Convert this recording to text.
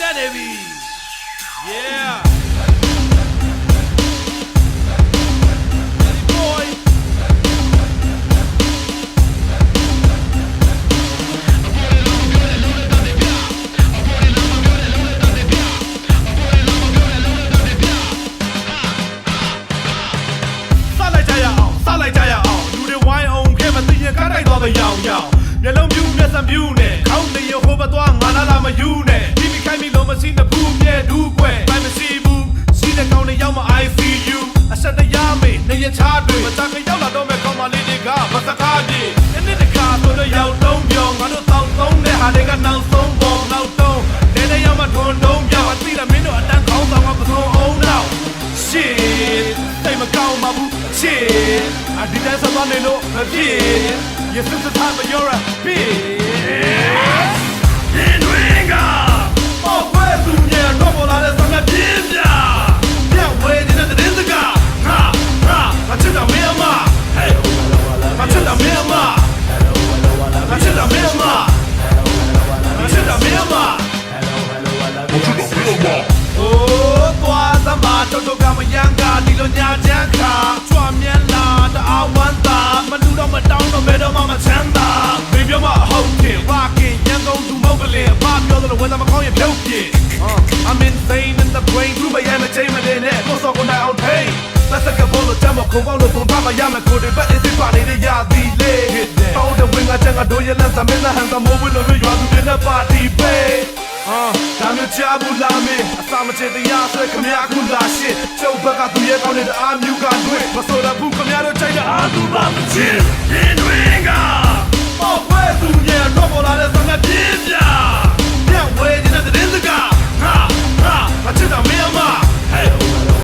တက်နေပြီ Yeah boy လိုက်ကြရအောင်လူတွေဝိုင်းအောင်ခဲ့မသိရင်ကားတိုက်သွားပဲရောင်ရောင်မျက်လုံးပြူးမျက်စံပြူးနဲ့ခေါင်းနေရဟိုဘသွားငါလာမယူနဲ့ဒီမိခိုင်းမိလုံးမရှိနှစ်ဖူးမြဲဒူးကွယ်ဘိုင်မရှိဘူးစီးတဲ့ကောင်းနေရောက်မှ I feel you အဆက်တရားမေးနေရချားတွေမတန်ခရောက်လာတော့မဲ့ကောင်းမလေးတွေကမစကားပြေနေ့တစ်ခါဆိုတော့ရောက်တုံးပြောငါတို့တောက်သုံးတဲ့ဟာတွေကနောက်ဆုံးပေါ်နောက်တုံးလဲတဲ့ရောက်မှထွန်တုံးပြောအသိတယ်မင်းတို့အတန်းခေါင်းဆောင်ကပစုံအောင်နောက် Shit တိတ်မကောင်းပါဘူး Shit I did that something no a bit Yes it's the time but you're a bitch In ringa Oh where do you know what I said my biblia Yeah wait in the dinga Ha ha I took the mama Hey I took the mama I took the mama I took the mama Oh boy sama toto ka mayanga di lo nya chan kha chwa myan la ta awan ta ma lu do ma taung do me do ma chan ta me pyo ma hout kin wa kin yan gong tu mok kalin ba pyo do lo wen ta ma kaung yin phyot pyin I'm insane in the brain through my entertainment in it ko so ko nai out hey let's take a ball of jam ko kaung lo thon pa ma ya ma ko de bat is it pa ni de ya di le all the wing ga chan ga do yin lan sa me na han sa mo wi lo wi ywa tu de na party bay ဒါမျိုးချဘူးလာမင်းအစာမချေတရားဆွဲခမရခုလာရှင်းကျုပ်ဘက်ကသူရဲ့ကောင်းတဲ့အားမျိုးကတွေ့မစိုးရဘူးခမရတို့ချိန်တဲ့အားသူပါမချင်